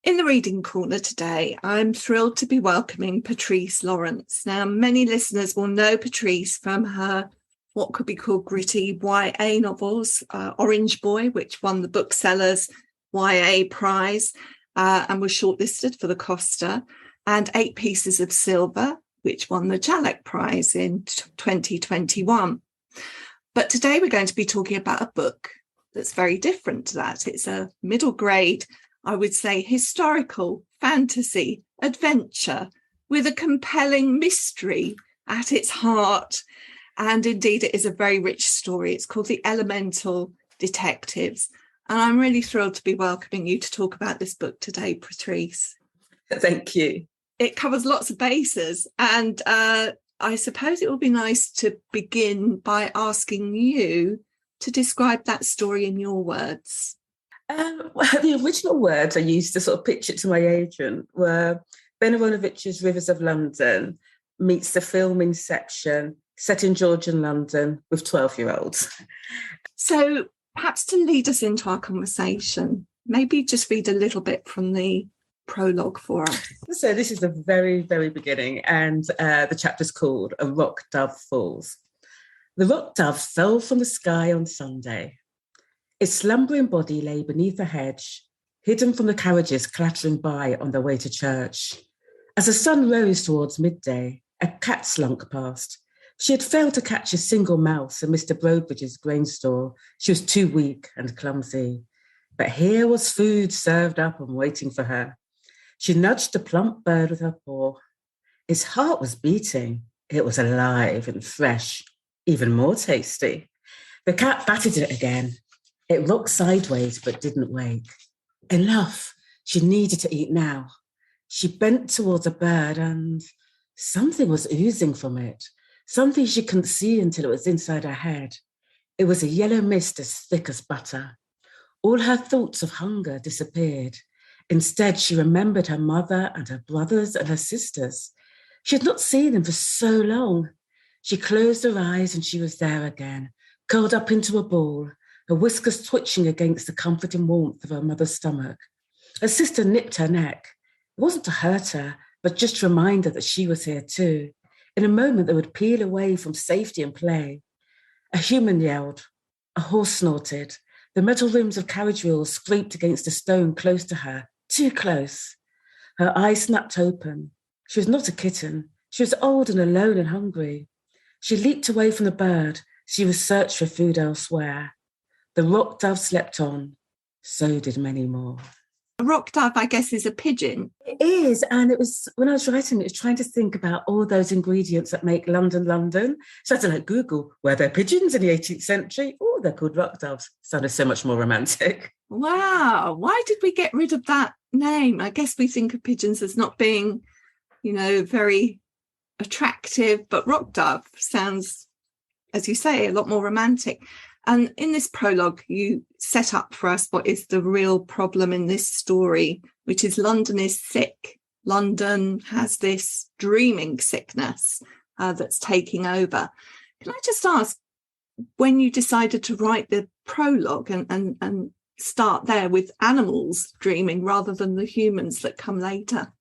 In the reading corner today, I'm thrilled to be welcoming Patrice Lawrence. Now, many listeners will know Patrice from her what could be called gritty YA novels, Orangeboy, which won the Bookseller's YA Prize and was shortlisted for the Costa, and Eight Pieces of Silva, which won the Jhalek Prize in 2021. But today we're going to be talking about a book that's very different to that. It's a middle grade, I would say, historical fantasy adventure with a compelling mystery at its heart. And indeed, it is a very rich story. It's called The Elemental Detectives. And I'm really thrilled to be welcoming you to talk about this book today, Patrice. Thank you. It covers lots of bases. And I suppose it would be nice to begin by asking you to describe that story in your words. The original words I used to sort of pitch it to my agent were Ben Aronovich's Rivers of London meets the film Inception, set in Georgian London with 12-year-olds. So perhaps to lead us into our conversation, maybe just read a little bit from the prologue for us. So this is the very, very beginning, and the chapter's called A Rock Dove Falls. The rock dove fell from the sky on Sunday. Its slumbering body lay beneath a hedge, hidden from the carriages clattering by on their way to church. As the sun rose towards midday, a cat slunk past. She had failed to catch a single mouse in Mr. Broadbridge's grain store. She was too weak and clumsy. But here was food served up and waiting for her. She nudged the plump bird with her paw. Its heart was beating. It was alive and fresh, even more tasty. The cat batted it again. It rocked sideways, but didn't wake. Enough. She needed to eat now. She bent towards a bird and something was oozing from it. Something she couldn't see until it was inside her head. It was a yellow mist as thick as butter. All her thoughts of hunger disappeared. Instead, she remembered her mother and her brothers and her sisters. She had not seen them for so long. She closed her eyes and she was there again, curled up into a ball, her whiskers twitching against the comforting warmth of her mother's stomach. Her sister nipped her neck. It wasn't to hurt her, but just to remind her that she was here too. In a moment, they would peel away from safety and play. A human yelled. A horse snorted. The metal rims of carriage wheels scraped against a stone close to her, too close. Her eyes snapped open. She was not a kitten. She was old and alone and hungry. She leaped away from the bird. She was searched for food elsewhere. The rock dove slept on. So did many more. A rock dove, I guess, is a pigeon. It is. And it was, when I was writing, it was trying to think about all those ingredients that make London, London. So I had to Google, were there pigeons in the 18th century? Oh, they're called rock doves. Sounded so much more romantic. Wow. Why did we get rid of that name? I guess we think of pigeons as not being, very attractive, but rock dove sounds, as you say, a lot more romantic. And in this prologue, you set up for us what is the real problem in this story, which is London is sick. London has this dreaming sickness that's taking over. Can I just ask, when you decided to write the prologue and start there with animals dreaming rather than the humans that come later?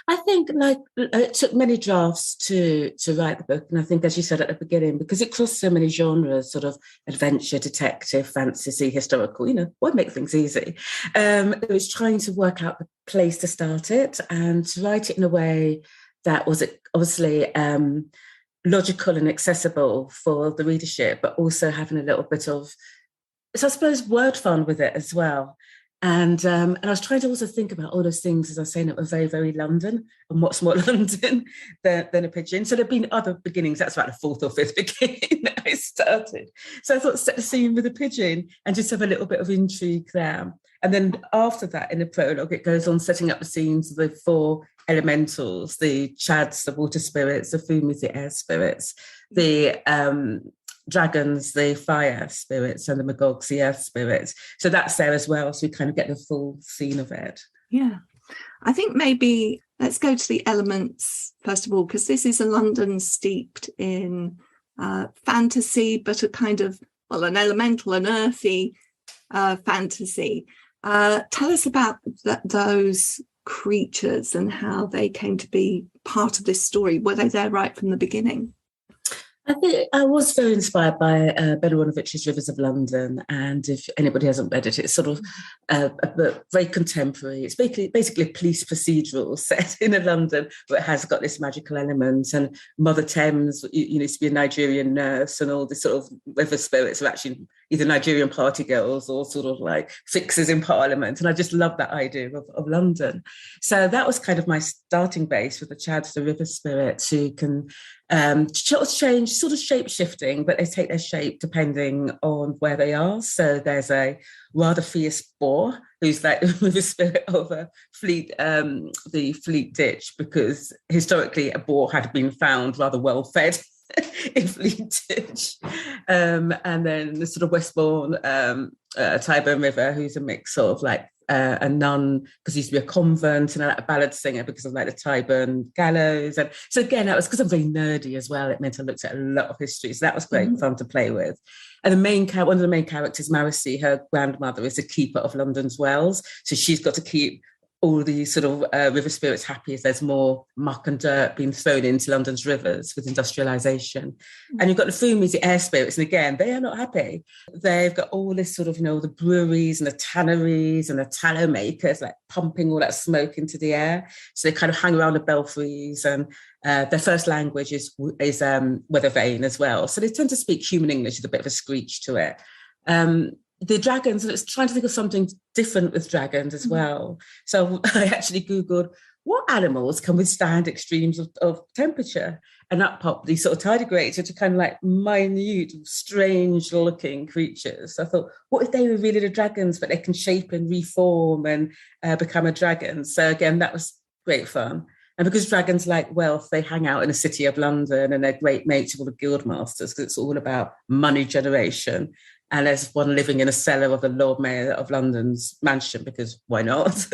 I think it took many drafts to write the book. And I think, as you said at the beginning, because it crossed so many genres, sort of adventure, detective, fantasy, historical, why make things easy? It was trying to work out the place to start it and to write it in a way that was obviously logical and accessible for the readership, but also having a little bit of, I suppose, word fun with it as well. And I was trying to also think about all those things, as I was saying, that were very, very London, and what's more London than a pigeon. So there have been other beginnings. That's about the fourth or fifth beginning that I started. So I thought, set the scene with a pigeon and just have a little bit of intrigue there. And then after that, in the prologue, it goes on setting up the scenes of the four elementals, the chads, the water spirits, the fumis, the air spirits, the dragons, the fire spirits, and the magogs, the earth spirits. So that's there as well. So we kind of get the full scene of it. Yeah. I think maybe let's go to the elements first of all, because this is a London steeped in fantasy, but a kind of, an elemental and earthy fantasy. Tell us about those creatures and how they came to be part of this story. Were they there right from the beginning? I think I was very inspired by Benowanovich's Rivers of London, and if anybody hasn't read it, it's sort of a book, very contemporary. It's basically a police procedural set in London, but it has got this magical element. And Mother Thames, used to be a Nigerian nurse, and all these sort of river spirits are actually either Nigerian party girls or sort of like fixers in Parliament. And I just love that idea of London. So that was kind of my starting base with the Chads, the river spirits, who can change, sort of shape shifting, but they take their shape depending on where they are. So there's a rather fierce boar who's like the spirit of the Fleet Ditch, because historically a boar had been found rather well fed in Fleet Ditch. And then the sort of Westbourne Tyburn River, who's a mix of like a nun because he used to be a convent, and a ballad singer because of like the Tyburn gallows. And so again, that was because I'm very nerdy as well. It meant I looked at a lot of history, so that was great fun to play with. And one of the main characters, Marissy, her grandmother is the keeper of London's wells, so she's got to keep all these sort of river spirits happy as there's more muck and dirt being thrown into London's rivers with industrialisation. And you've got the Fumis, the air spirits, and again, they are not happy. They've got all this sort of, the breweries and the tanneries and the tallow makers, like pumping all that smoke into the air. So they kind of hang around the belfries, and their first language is weather vane as well. So they tend to speak human English with a bit of a screech to it. The dragons, and it's trying to think of something different with dragons as well. So I actually Googled what animals can withstand extremes of temperature, and up popped these sort of tardigrades, which are kind of like minute, strange looking creatures. So I thought, what if they were really the dragons, but they can shape and reform and become a dragon? So again, that was great fun. And because dragons like wealth, they hang out in the city of London, and they're great mates with all the guild masters because it's all about money generation. And there's one living in a cellar of the Lord Mayor of London's mansion, because why not?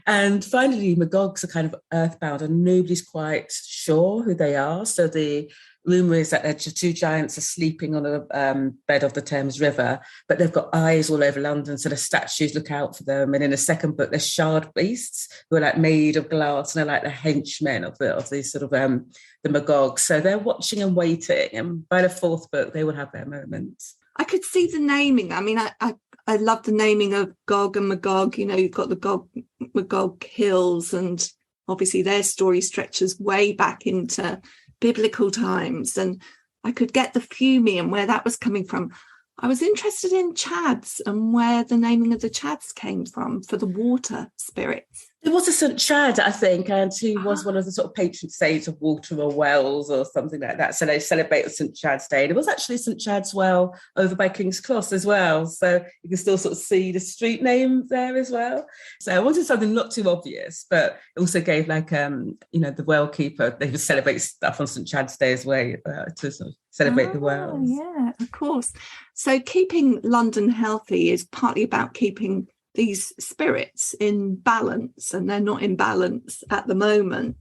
And finally, Magogs are kind of earthbound, and nobody's quite sure who they are. So the rumour is that they're just two giants are sleeping on a bed of the Thames River, but they've got eyes all over London, so the statues look out for them. And in the second book, there's shard beasts who are like made of glass, and they're like the henchmen of these sort of the Magogs. So they're watching and waiting, and by the fourth book, they will have their moments. I could see the naming. I mean, I love the naming of Gog and Magog. You've got the Magog Hills, and obviously their story stretches way back into biblical times. And I could get the Fumi and where that was coming from. I was interested in Chads and where the naming of the Chads came from for the water spirits. There was a St. Chad, I think, and he was one of the sort of patron saints of water or wells or something like that. So they celebrate St. Chad's Day. There was actually St. Chad's Well over by King's Cross as well. So you can still sort of see the street name there as well. So I wanted something not too obvious, but it also gave like, the well keeper, they would celebrate stuff on St. Chad's Day as well to sort of celebrate the wells. Yeah, of course. So keeping London healthy is partly about keeping these spirits in balance, and they're not in balance at the moment.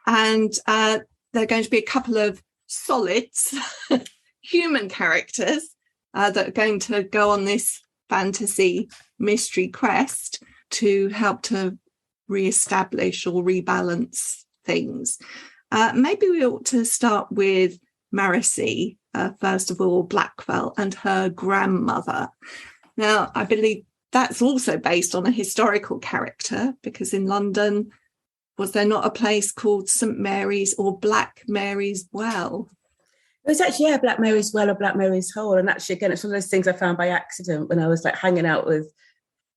And there are going to be a couple of solids, human characters that are going to go on this fantasy mystery quest to help to re-establish or rebalance things. Maybe we ought to start with Marissy, first of all, Blackwell, and her grandmother. Now, I believe that's also based on a historical character, because in London, was there not a place called St. Mary's or Black Mary's Well? It was actually, Black Mary's Well or Black Mary's Hole. And actually, again, it's one of those things I found by accident when I was like hanging out with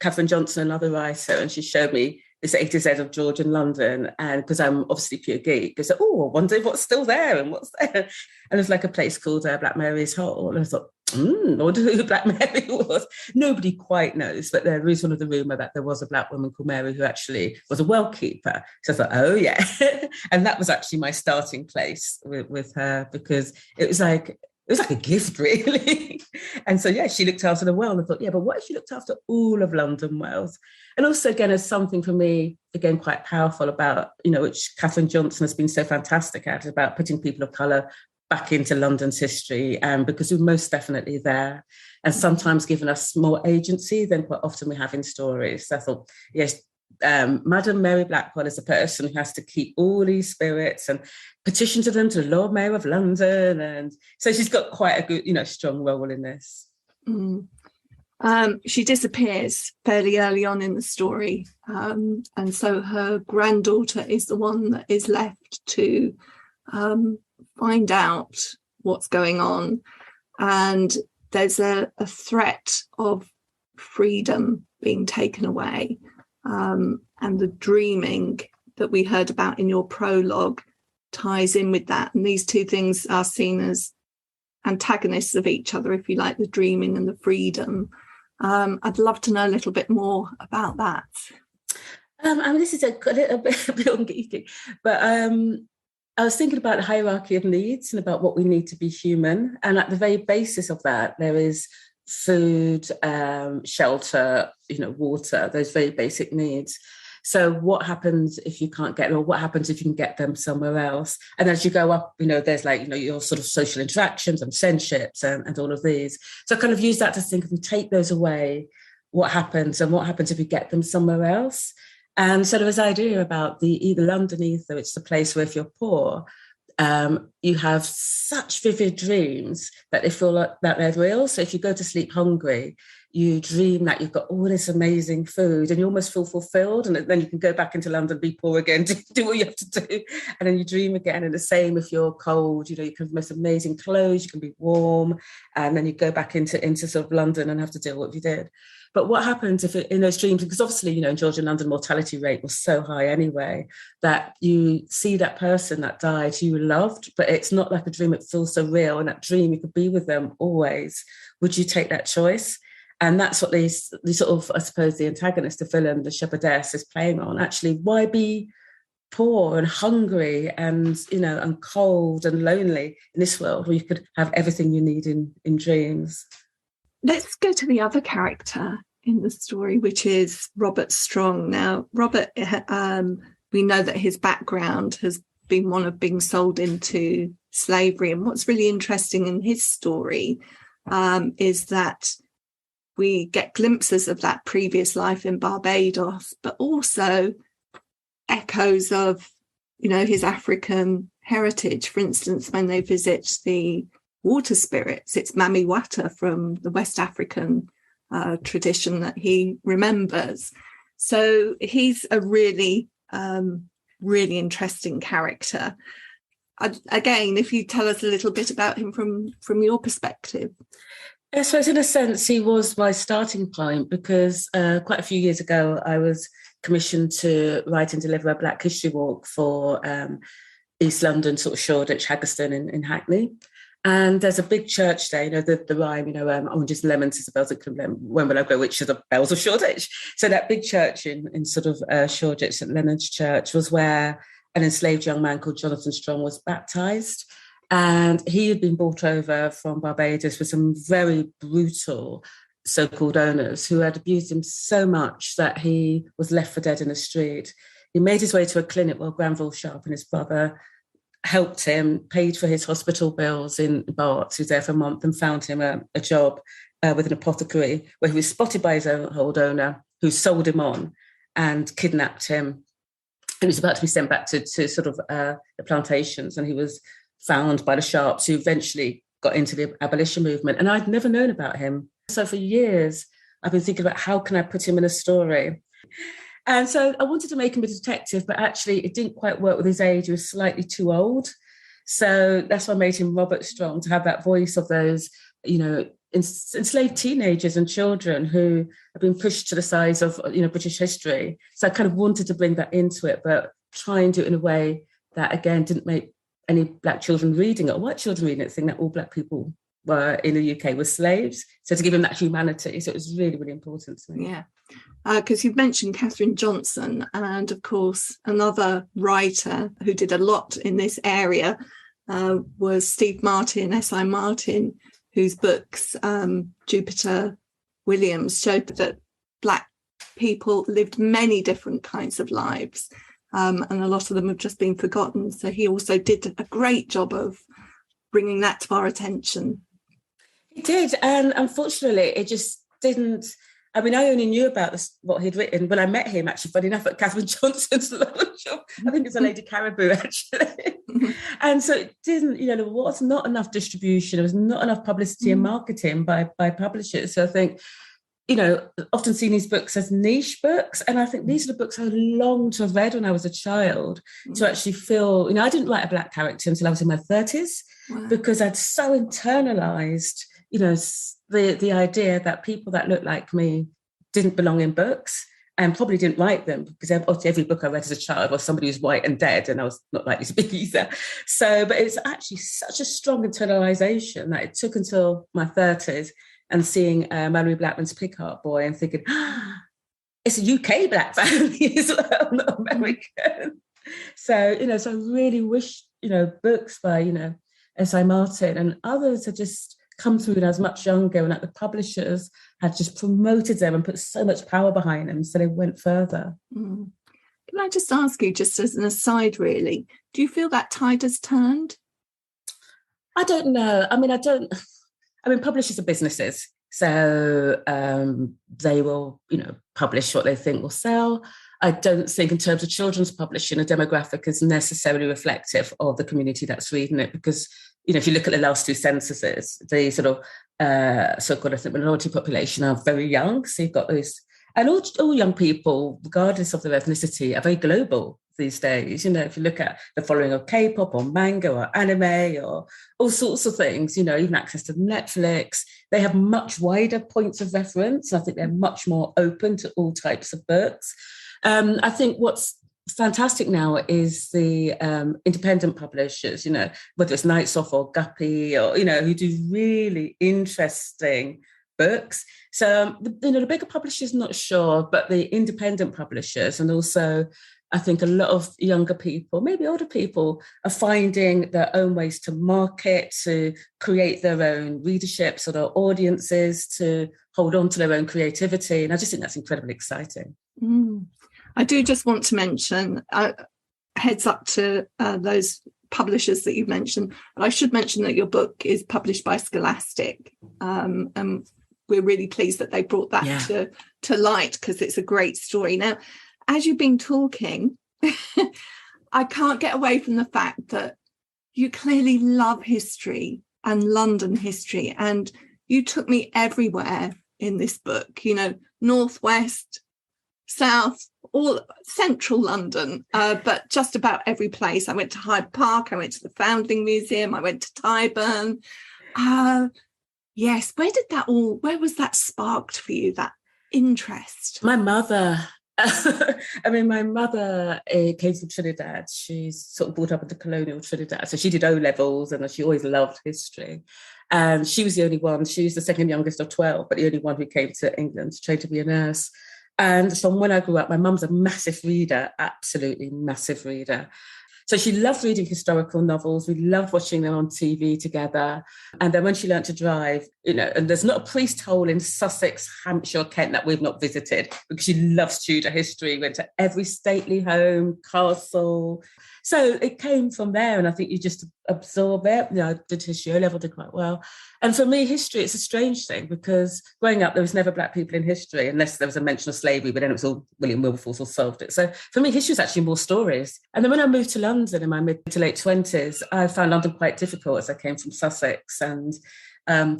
Catherine Johnson, another writer, and she showed me this A to Z of George in London. And because I'm obviously pure geek, I said, I wonder what's still there and what's there. And there's like a place called Black Mary's Hole. And I thought, I wonder who Black Mary was. Nobody quite knows, but there is one of the rumour that there was a Black woman called Mary who actually was a well keeper. So I thought, oh yeah. And that was actually my starting place with her, because it was like a gift, really. And so, she looked after the well. And I thought, but what if she looked after all of London wells? And also, again, as something for me, again, quite powerful about, which Catherine Johnson has been so fantastic at, about putting people of colour back into London's history, because we're most definitely there, and sometimes given us more agency than quite often we have in stories. So I thought, yes, Madam Mary Blackwell is a person who has to keep all these spirits and petition to them to the Lord Mayor of London, and so she's got quite a good, strong role in this. She disappears fairly early on in the story, and so her granddaughter is the one that is left to find out what's going on. And there's a threat of freedom being taken away, and the dreaming that we heard about in your prologue ties in with that. And these two things are seen as antagonists of each other, if you like, the dreaming and the freedom. I'd love to know a little bit more about that. This is a little bit geeky, but I was thinking about the hierarchy of needs and about what we need to be human. And at the very basis of that, there is food, shelter, water, those very basic needs. So what happens if you can't get them, or what happens if you can get them somewhere else? And as you go up, there's your sort of social interactions and friendships and all of these. So I kind of use that to think, if we take those away, what happens, and what happens if we get them somewhere else? And so there was an idea about the London ether. It's the place where if you're poor, you have such vivid dreams that they feel like that they're real. So if you go to sleep hungry, you dream that you've got all this amazing food and you almost feel fulfilled, and then you can go back into London, be poor again, do what you have to do, and then you dream again. And the same if you're cold, you can have the most amazing clothes, you can be warm, and then you go back into sort of London and have to deal with what you did. But what happens if in those dreams, because obviously, in Georgia and London, mortality rate was so high anyway, that you see that person that died who you loved, but it's not like a dream, it feels so real. And that dream, you could be with them always. Would you take that choice? And that's what these sort of, I suppose, the antagonist, the villain, the shepherdess is playing on. Actually, why be poor and hungry and, and cold and lonely in this world where you could have everything you need in dreams? Let's go to the other character in the story, which is Robert Strong. Now, Robert, we know that his background has been one of being sold into slavery. And what's really interesting in his story is that we get glimpses of that previous life in Barbados, but also echoes of, his African heritage. For instance, when they visit the water spirits, it's Mami Wata from the West African tradition that he remembers. So he's a really, really interesting character. Again, if you tell us a little bit about him from your perspective. I suppose in a sense he was my starting point, because quite a few years ago I was commissioned to write and deliver a Black History Walk for East London, sort of Shoreditch, Haggerston in Hackney. And there's a big church there, the rhyme, oranges and lemons, Isabel's when will I go, which are the bells of Shoreditch. So that big church in sort of Shoreditch, St Leonard's Church, was where an enslaved young man called Jonathan Strong was baptised. And he had been brought over from Barbados with some very brutal so-called owners who had abused him so much that he was left for dead in the street. He made his way to a clinic where Granville Sharp and his brother helped him, paid for his hospital bills in Barts, who was there for a month, and found him a job with an apothecary, where he was spotted by his old owner, who sold him on and kidnapped him. And he was about to be sent back to sort of the plantations, and he was found by the Sharps, who eventually got into the abolition movement. And I'd never known about him. So for years, I've been thinking about how can I put him in a story. And so I wanted to make him a detective, but actually it didn't quite work with his age. He was slightly too old. So that's why I made him Robert Strong, to have that voice of those, enslaved teenagers and children who have been pushed to the sides of, British history. So I kind of wanted to bring that into it, but try and do it in a way that, again, didn't make any Black children reading it, or white children reading it, saying that all Black people were in the UK were slaves. So to give him that humanity. So it was really, really important to me. Yeah. Because you've mentioned Catherine Johnson, and of course another writer who did a lot in this area was Steve Martin, S.I. Martin, whose books, Jupiter Williams, showed that Black people lived many different kinds of lives, and a lot of them have just been forgotten. So he also did a great job of bringing that to our attention. It did, and unfortunately, it just didn't. I mean, I only knew about what he'd written when I met him, actually, funny enough, at Catherine Johnson's launch of, I think it's a Lady Caribou, actually. And so it didn't, there was not enough distribution, there was not enough publicity and marketing by publishers. So I think, often seen these books as niche books. And I think these are the books I longed to have read when I was a child, to actually feel, I didn't write a Black character until I was in my 30s, because I'd so internalized, the idea that people that looked like me didn't belong in books and probably didn't write them, because every book I read as a child was somebody who's white and dead, and I was not likely to be either. So, but it's actually such a strong internalization that it took until my 30s and seeing Malorie Blackman's Pickup Boy and thinking, it's a UK Black family as well, not American. So, so I really wish, books by, S.I. Martin and others had just come through when I was much younger, and that the publishers had just promoted them and put so much power behind them, so they went further. Can I just ask you, just as an aside, really, do you feel that tide has turned? I don't know. I mean, publishers are businesses, so they will, publish what they think will sell. I don't think in terms of children's publishing, a demographic is necessarily reflective of the community that's reading it, because, if you look at the last two censuses, the sort of so-called ethnic minority population are very young. So you've got those, and all young people, regardless of their ethnicity, are very global these days. If you look at the following of K-pop or manga or anime or all sorts of things, even access to Netflix, they have much wider points of reference. I think they're much more open to all types of books. I think what's fantastic now is the independent publishers, whether it's Nights Off or Guppy, or, who do really interesting books. So, the bigger publishers, not sure, but the independent publishers, and also I think a lot of younger people, maybe older people, are finding their own ways to market, to create their own readerships or their audiences, to hold on to their own creativity. And I just think that's incredibly exciting. I do just want to mention, heads up to those publishers that you've mentioned. But I should mention that your book is published by Scholastic. And we're really pleased that they brought that to light, because it's a great story. Now, as you've been talking, I can't get away from the fact that you clearly love history and London history. And you took me everywhere in this book, northwest, south, all central London, but just about every place. I went to Hyde Park, I went to the Foundling Museum, I went to Tyburn. Yes, where was that sparked for you, that interest? My mother, my mother came from Trinidad. She's sort of brought up in the colonial Trinidad. So she did O-levels and she always loved history. And she was the only one, she was the second youngest of 12, but the only one who came to England to train to be a nurse. And so when I grew up, my mum's a massive reader, absolutely massive reader. So she loved reading historical novels. We loved watching them on TV together. And then when she learned to drive, and there's not a priest hole in Sussex, Hampshire, or Kent that we've not visited, because she loves Tudor history, went to every stately home, castle. So it came from there, and I think you just absorb it. I did history O-level, did quite well. And for me, history, it's a strange thing, because growing up, there was never Black people in history, unless there was a mention of slavery, but then it was all William Wilberforce or solved it. So for me, history is actually more stories. And then when I moved to London in my mid to late 20s, I found London quite difficult, as I came from Sussex. And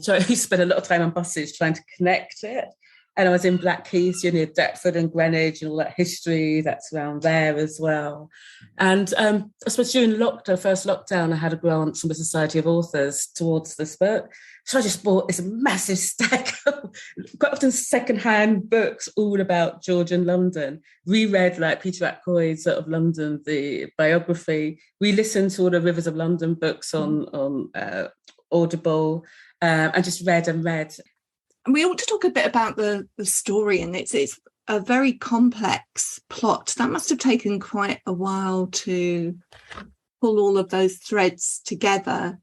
so I used to spend a lot of time on buses trying to connect it. And I was in Blackheath, near Deptford and Greenwich, and all that history that's around there as well. And I suppose during first lockdown, I had a grant from the Society of Authors towards this book. So I just bought this massive stack of quite often secondhand books all about Georgian London. Reread like Peter Ackroyd's sort of London, the biography. We listened to all the Rivers of London books on Audible, and just read and read. We ought to talk a bit about the story, and it's a very complex plot. That must have taken quite a while to pull all of those threads together.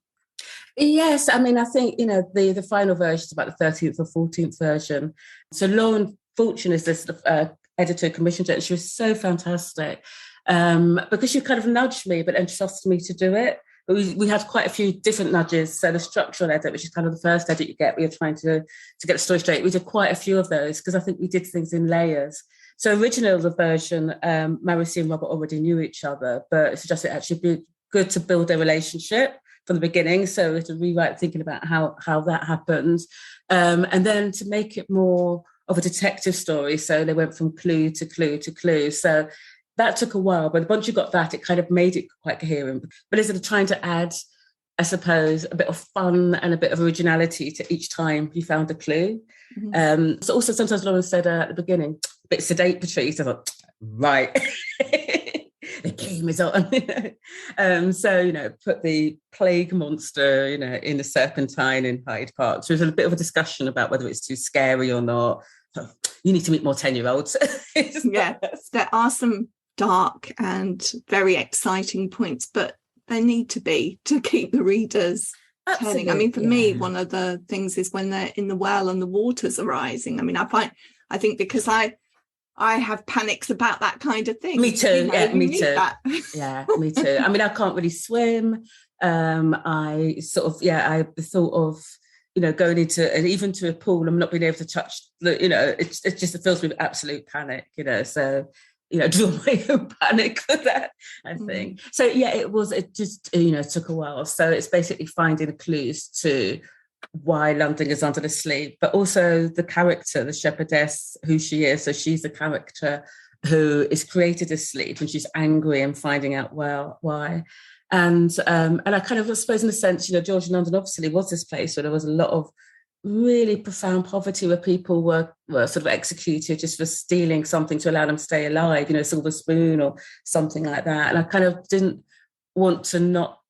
Yes, I think, the final version is about the 13th or 14th version. So Lauren Fortune is this editor commissioned it, and she was so fantastic because she kind of nudged me but entrusted me to do it. But we had quite a few different nudges. So the structural edit, which is kind of the first edit you get, we are trying to get the story straight. We did quite a few of those because I think we did things in layers. So original the version, Marissy and Robert already knew each other, but it suggested it actually be good to build a relationship from the beginning. So we had to rewrite thinking about how that happened. And then to make it more of a detective story. So they went from clue to clue to clue. So that took a while, but once you got that, it kind of made it quite coherent. But instead of trying to add, I suppose, a bit of fun and a bit of originality to each time you found a clue. Mm-hmm. So also sometimes Lauren said at the beginning, a bit sedate, Patrice. I thought, right, the game is on. So, put the plague monster, in the Serpentine in Hyde Park. So there's a bit of a discussion about whether it's too scary or not. You need to meet more 10-year-olds. Yeah, there are some dark and very exciting points, but they need to be to keep the readers turning. I mean, for me, one of the things is when they're in the well and the waters are rising. I mean, I think because I have panics about that kind of thing. Me too. Me too. Yeah, me too. I mean, I can't really swim. I thought of, going into and even to a pool, I'm not being able to touch it just fills me with absolute panic, so, draw my own panic for that, I think. So, yeah, it just took a while. So it's basically finding clues to why London is under the sleep, but also the character, the shepherdess, who she is. So she's a character who is created asleep and she's angry and finding out why. And I kind of, I suppose, in a sense, Georgian London obviously was this place where there was a lot of really profound poverty where people were sort of executed just for stealing something to allow them to stay alive, a silver spoon or something like that. And I kind of didn't want to not,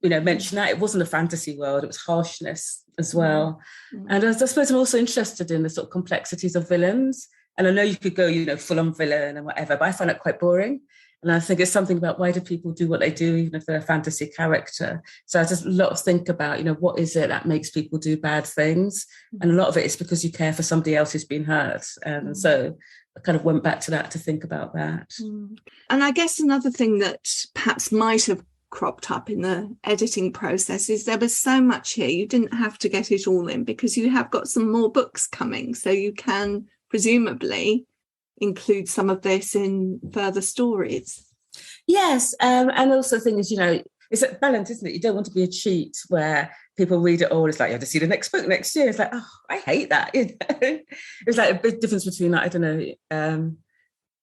mention that. It wasn't a fantasy world, it was harshness as well. Mm-hmm. And I suppose I'm also interested in the sort of complexities of villains. And I know you could go, full-on villain and whatever, but I find it quite boring. And I think it's something about why do people do what they do, even if they're a fantasy character. So I just a lot of think about, what is it that makes people do bad things? And a lot of it is because you care for somebody else who's been hurt. And so I kind of went back to that to think about that. And I guess another thing that perhaps might have cropped up in the editing process is there was so much here. You didn't have to get it all in because you have got some more books coming. So you can presumably include some of this in further stories. Yes, and also the thing is, it's a balance, isn't it? You don't want to be a cheat where people read it all. It's like, you have to see the next book next year. It's like, oh, I hate that. It's like a big difference between, I don't know,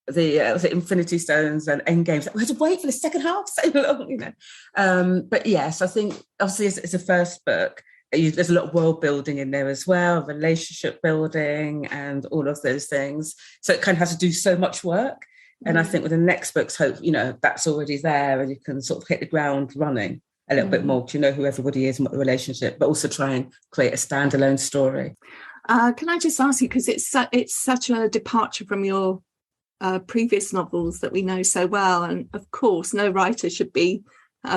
the Infinity Stones and Endgames. Like, we had to wait for the second half so long, But yes, I think obviously it's a first book. There's a lot of world building in there as well, relationship building and all of those things. So it kind of has to do so much work. And I think with the next book's hope, that's already there and you can sort of hit the ground running a little bit more to know who everybody is and what the relationship, but also try and create a standalone story. Can I just ask you, because it's such a departure from your previous novels that we know so well. And of course, no writer should be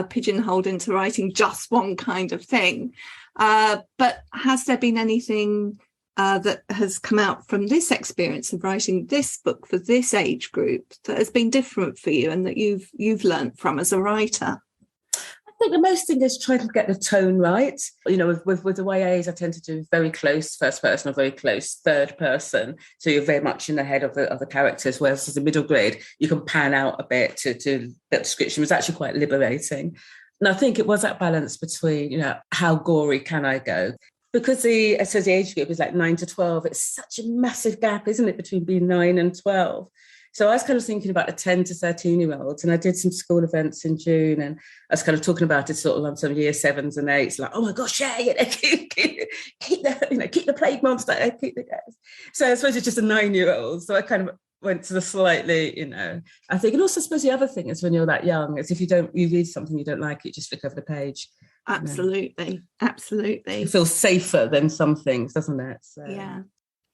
pigeonholed into writing just one kind of thing. But has there been anything that has come out from this experience of writing this book for this age group that has been different for you and that you've learned from as a writer? I think the most thing is trying to get the tone right. With the YAs, I tend to do very close first person or very close third person. So you're very much in the head of the characters, whereas as a middle grade, you can pan out a bit to that description. It was actually quite liberating. And I think it was that balance between, how gory can I go? Because the age group is like 9 to 12, it's such a massive gap, isn't it, between being 9 and 12? So I was kind of thinking about the 10 to 13-year-olds, and I did some school events in June, and I was kind of talking about it sort of on some year 7s and 8s, like, oh my gosh, yeah, keep the plague monster, keep the guys. So I suppose it's just a 9-year-old. So I kind of went to the slightly, I think, and also I suppose the other thing is when you're that young, is if you read something you don't like, you just flick over the page. Absolutely. It feels safer than some things, doesn't it? So.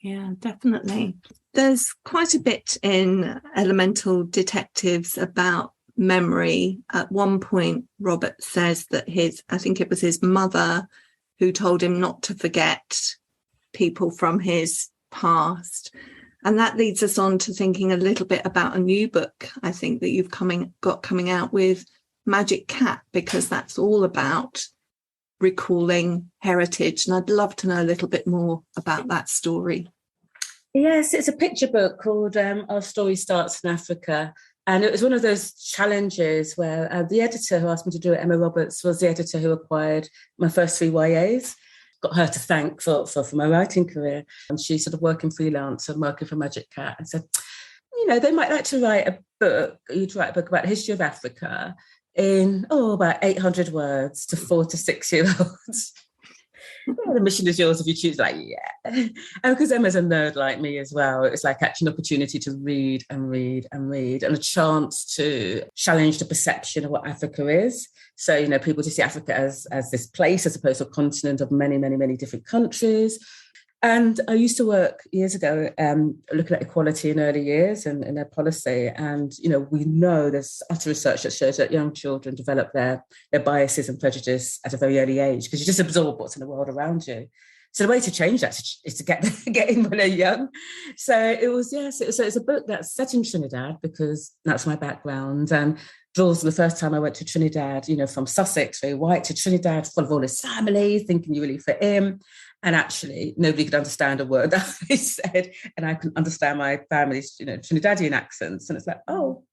Yeah, definitely. There's quite a bit in Elemental Detectives about memory. At one point, Robert says that I think it was his mother who told him not to forget people from his past. And that leads us on to thinking a little bit about a new book, I think, that you've coming out with Magic Cat, because that's all about recalling heritage. And I'd love to know a little bit more about that story. Yes, it's a picture book called Our Story Starts in Africa. And it was one of those challenges where the editor who asked me to do it, Emma Roberts, was the editor who acquired my first 3 YAs. Got her to thank for my writing career. And she's sort of working freelance and working for Magic Cat, and said, they might like to write a book. You'd write a book about the history of Africa in, about 800 words to 4 to 6 year olds. The mission is yours if you choose. Like, yeah. And because Emma's a nerd like me as well, it's like actually an opportunity to read and read and read, and a chance to challenge the perception of what Africa is. So, people just see Africa as this place as opposed to a continent of many, many, many different countries. And I used to work years ago looking at equality in early years and their policy. And, we know there's utter research that shows that young children develop their biases and prejudice at a very early age, because you just absorb what's in the world around you. So the way to change that is to get in when they're young. So it's a book that's set in Trinidad, because that's my background, and draws on the first time I went to Trinidad, from Sussex, very white, to Trinidad, full of all his family, thinking you really fit in. And actually, nobody could understand a word that I said, and I can understand my family's, Trinidadian accents. And it's like, oh.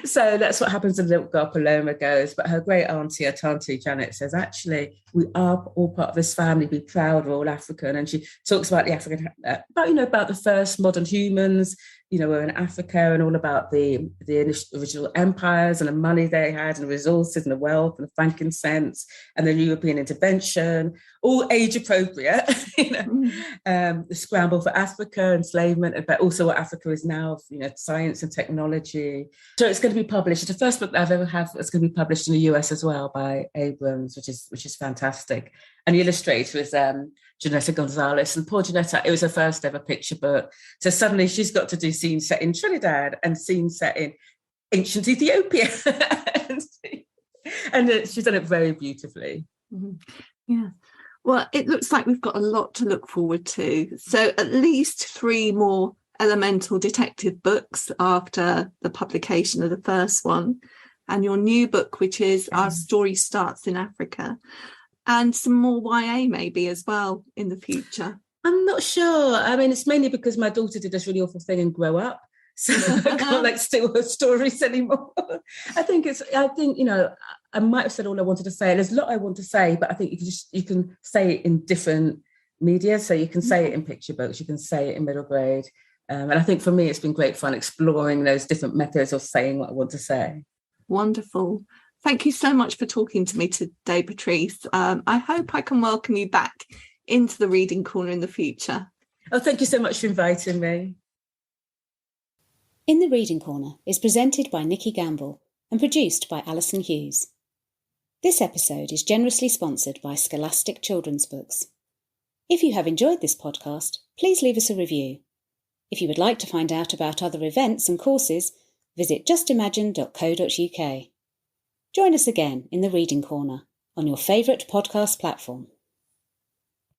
So that's what happens when the little girl Paloma goes. But her great auntie, her Tanti Janet, says, actually, we are all part of this family. Be proud we're all African. And she talks about the African, about the first modern humans, were in Africa, and all about the original empires and the money they had and the resources and the wealth and the frankincense and the European intervention, all age appropriate, the scramble for Africa, enslavement, but also what Africa is now, science and technology. So it's going to be published. It's the first book that I've ever had that's going to be published in the US as well by Abrams, which is fantastic. And the illustrator is Janetta Gonzalez, and poor Janetta, it was her first ever picture book. So suddenly she's got to do scenes set in Trinidad and scenes set in ancient Ethiopia. and she's done it very beautifully. Mm-hmm. Yeah. Well, it looks like we've got a lot to look forward to. So at least 3 more elemental detective books after the publication of the first one, and your new book, which is Our Story Starts in Africa. And some more YA maybe as well in the future. I'm not sure. I mean, it's mainly because my daughter did this really awful thing and grow up. So I can't steal her stories anymore. I think, I might have said all I wanted to say. There's a lot I want to say, but I think you can say it in different media. So you can say it in picture books, you can say it in middle grade. And I think for me, it's been great fun exploring those different methods of saying what I want to say. Wonderful. Thank you so much for talking to me today, Patrice. I hope I can welcome you back into the Reading Corner in the future. Oh, thank you so much for inviting me. In the Reading Corner is presented by Nikki Gamble and produced by Alison Hughes. This episode is generously sponsored by Scholastic Children's Books. If you have enjoyed this podcast, please leave us a review. If you would like to find out about other events and courses, visit justimagine.co.uk. Join us again in the Reading Corner on your favourite podcast platform.